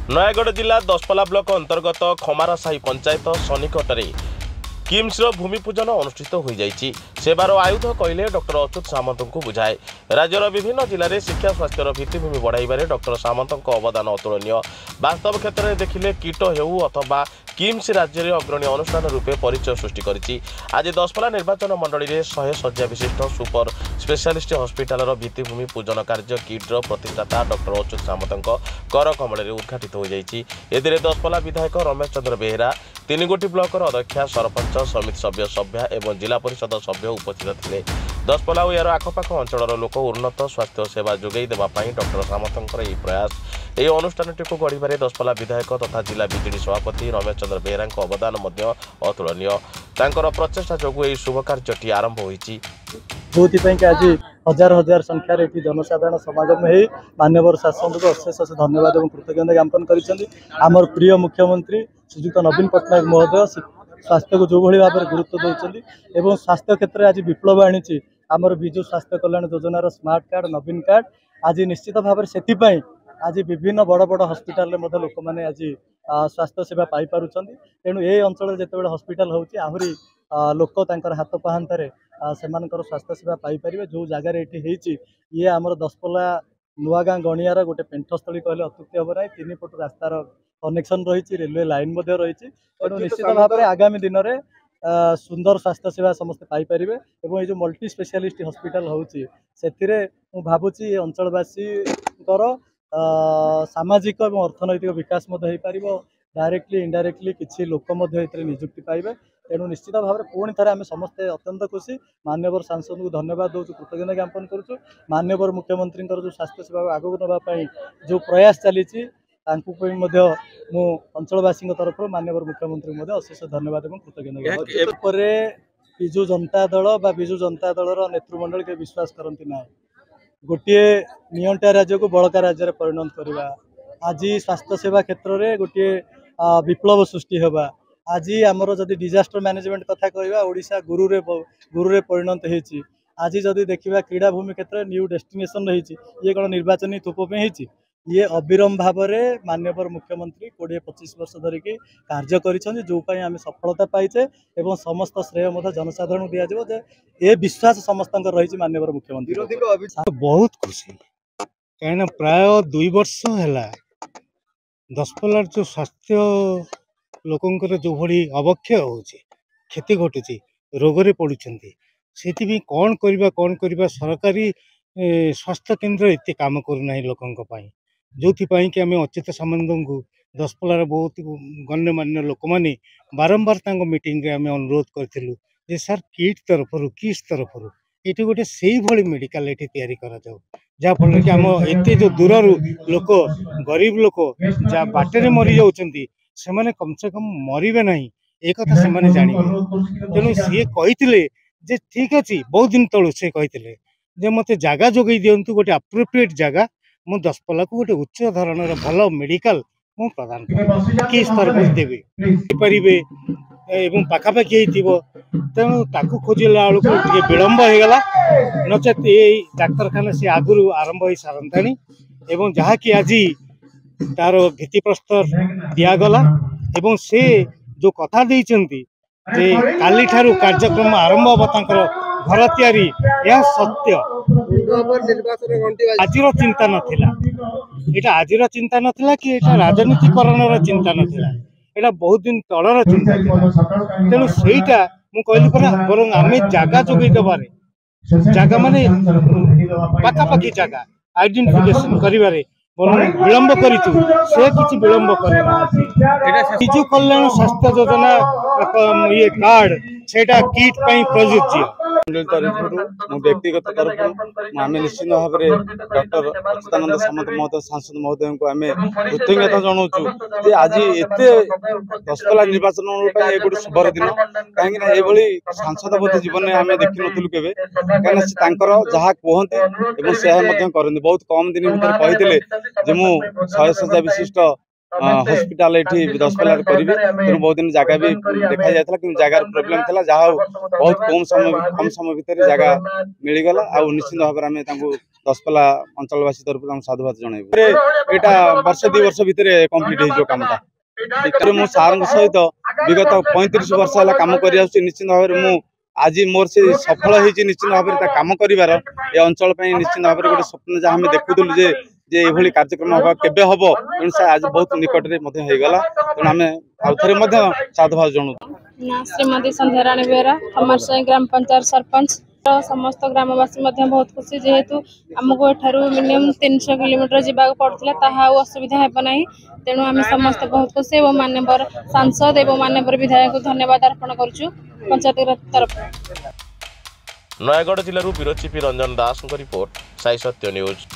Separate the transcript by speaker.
Speaker 1: नयागढ़ जिला दशपल्ला ब्लॉक अंतर्गत खमारासाही पंचायत सन्निकटरे किम्स भूमि पूजन अनुष्ठित हो जाइछि। सेवार आयुध कहले डॉक्टर अच्युत सामंत को बुझाए। राज्यर विभिन्न जिले में शिक्षा स्वास्थ्य भित्तिभूमि बढ़ाइबारे डॉक्टर सामंत अवदान अतुलनीय। वास्तव क्षेत्र में देखिले कीट हेउ अथवा किम्स राज्य में अग्रणी अनुष्ठान रूपे परिचय सृष्टि करिछि। आज दशपल्ला निर्वाचन मंडली में 100 शଯ୍या विशिष्ट सुपर स्पेशलिस्ट हॉस्पिटल भित्तिभूमि पूजन कार्य किट्र प्रतिष्ठाता डॉक्टर अच्युत सामंत कर कमल उद्घाटित हो जाइछि। एदिरे दशपल्ला विधायक रमेश चंद्र बेहेरा, तीनगोटी ब्लॉकर अध्यक्षा, सरपंच, समिति सभ्य सभ्या एवं जिला परिषद सभ्य उपस्थित थिले। दशपल्ला और यार आखपाख अंचल लोक उन्नत स्वास्थ्य सेवा जोगाई देवाई डॉक्टर सामंतर यह प्रयास यह अनुष्ठान टी गढ़वे दशपल्ला विधायक तथा जिला बीजेडी सभापति रमेश चंद्र बेहेरा अवदान अतुलनीय। प्रचेषा जो यह शुभ कार्य आरंभ होती
Speaker 2: जो आज हजार हजार संख्यार जनसाधारण समागम हो माननीय शासन को अशेष धन्यवाद और कृतज्ञता ज्ञापन कर प्रिय मुख्यमंत्री श्रीजुक्त नवीन पट्टनायक महोदय स्वास्थ्य को जो भाई भाव में गुरुत्व देउछन्ति। स्वास्थ्य क्षेत्र में आज विप्लव आनी आमर विजु स्वास्थ्य कल्याण योजनार स्मार्ट कार्ड नवीन कार्ड आज निश्चित भाव में आज विभिन्न बड़ बड़ हस्पिटाल लोक मैंने आज स्वास्थ्य सेवा पाई पारुछन्ति। तेणु ये अंचल जिते हस्पिटाल होउछि आहुरी लोक तांकर हाथ पाहांतारे सेमानकर स्वास्थ्य सेवा पाई परिबे। जो जगार ये ये आमर दशपल्ला नुआगाँ गणियार गोटे पेंठस्थली कहले अत्युक्ति हम ना। 3 फुट रास्तार कनेक्शन रही, रेलवे लाइन रही। तेणु निश्चित भाव में आगामी दिन में सुंदर स्वास्थ्य सेवा समस्त पाई परिबे। एवं ये मल्टी स्पेशलिस्ट हॉस्पिटल होउछि सेथिरे मु भाबुछि अंचलवासी सामाजिक और अर्थनैतिक विकास डायरेक्टली इनडायरेक्टली किसी लोक निजुक्ति पाइबे। तेणु निश्चित भाव में पुणी थे आम समस्ते अत्यंत खुशी माननीय सांसद को धन्यवाद दूँ, कृतज्ञता ज्ञापन करुँ। माननीय मुख्यमंत्री जो स्वास्थ्य सेवा आगू नापी जो प्रयास चली अंचलवासी तरफ माननीय मुख्यमंत्री अशेष धन्यवाद और कृतज्ञता। विजु जनता दल बा विजु जनता दलर नेतृमंडल के विश्वास करती ना गोटे नियंटा राज्य को बड़का राज्य में परिणत करवा। आज स्वास्थ्य सेवा क्षेत्र में गोटे विप्लव सृष्टि होगा। आज आमर जदि डिजास्टर मैनेजमेंट कथा कहवा ओडिशा गुरुरे परिणत होती। आज जदि देखा क्रीड़ा भूमि क्षेत्र न्यू डेस्टिनेशन रही ये कौन निर्वाचन थोप में ये अविरम भाव में माननीय मुख्यमंत्री 20-25 वर्ष धरिकी कार्य करिसें जो आम सफलता पाइचे एवं समस्त श्रेय जनसाधारण दिज्व ये विश्वास समस्त रही माननीय मुख्यमंत्री।
Speaker 3: बहुत खुशी कहीं प्राय 2 वर्ष है दशपल्लार जो स्वास्थ्य लोकंर जो भली अवक्षय हो क्षति घटुची रोगरे पड़ुंट से कौन करवा सरकारी स्वास्थ्य केन्द्र एत काम करूना लोकों जो कि आम अच्युत सामंत को दशपल्लार बहुत गण्यमान्य लोक मैंने बारंबार मीटिंग रे आम अनुरोध करूँ सर किट तरफ किस तरफ ये गोटे से भाई मेडिकल ये जहाँफल कि आम एत जो दूर लोक गरीब लोक जहाँ बाटर मरी जाऊँच से कम से कम मरवे ना एक से जानवे। तेणु सी कही ठीक अच्छे बहुत दिन तलू से कही मत जगह जोगे दिंतु गोटे अप्रोप्रिएट जगह मु दशपल्ला को गोटे उच्च धरणर भल मेडिकल मु प्रदान कि स्तर पर देवी पारे एवं पाखापाखि तेणु ताकू खोजला बेलू विलम्ब हो गला नचेत ये डाक्तरखाना से आगुरी आरंभ हो सारंताणी एवं जहाँकि आज तार भित्तिप्रस्तर दिगला एवं से जो कथा देइचंती जे काली ठारू कार्यक्रम आरंभ होता घर तैयारी यह सत्य आजिर चिंता नथिला एटा आजिर चिंता नथिला कि एटा राजनीतिकरण चिंता नथिला एटा बहुत दिन तलर चिंता तेणु सेटा मु कहली परा बरं आमे जागा जोगई देबारे जागा माने पाखापाखि जागा आइडेंटिफिकेशन करिवारे विलम्ब करिछु से किछि विलम्ब करना बिजु कल्याण स्वास्थ्य योजना ये कार्ड सेटा किट पई प्रयोज्य
Speaker 4: व्यक्तिगत तरफ आम निश्चित भाव में डॉक्टर अच्युतानंद सामंत महोदय सांसद महोदय को आम कृतज्ञता जनाऊँ आज एत दशपल्ला निर्वाचन गोटे शुभर दिन कहीं सांसद बोध जीवन में आम देखी नु के कहीं जहाँ कहते करते बहुत कम दिन भर कही 100 शଯ୍या विशिष्ट हॉस्पिटल ये दशपल्ला करी तेणु बहुत दिन जगह भी देखा जाता कि जगार प्रोब्लेम था जहाँ बहुत कम समय भितर जगह मिलगला आ निश्चित भाव में दशपल्ला अंचलवासी तरफ साधुवाद जनइबू यहाँ वर्ष 2 वर्ष भितर कम्प्लीट हो कामटा मु सार सहित विगत 35 वर्ष है कम कर निश्चित भाव में आज मोर से सफल होती निश्चित भाव में कम कर अंचल निश्चित भाव में गोटे स्वप्न जहाँ आम देखुलु जे ये कार्यक्रम हम केबे हम तेणु से आज बहुत निकट में तेणु आम आउ थे साधुवाद जनाऊँ।
Speaker 5: ना श्रीमती संध्याराणी बेहरा खमारसाई ग्राम पंचायत सरपंच समस्त ग्रामवासी बहुत खुशी जेहेतु आमको एठारू मिनिमम 300 किलोमीटर जावाक पड़ता ताहा असुविधा हेब ना तेणु आम समस्त बहुत खुशी और माननीय सांसद और माननीय विधायक को धन्यवाद अर्पण करुचु पंचायत तरफ।
Speaker 1: नयागढ़ जिलूर ब्यूरो चीफ रंजन दास रिपोर्ट साई सत्य न्यूज।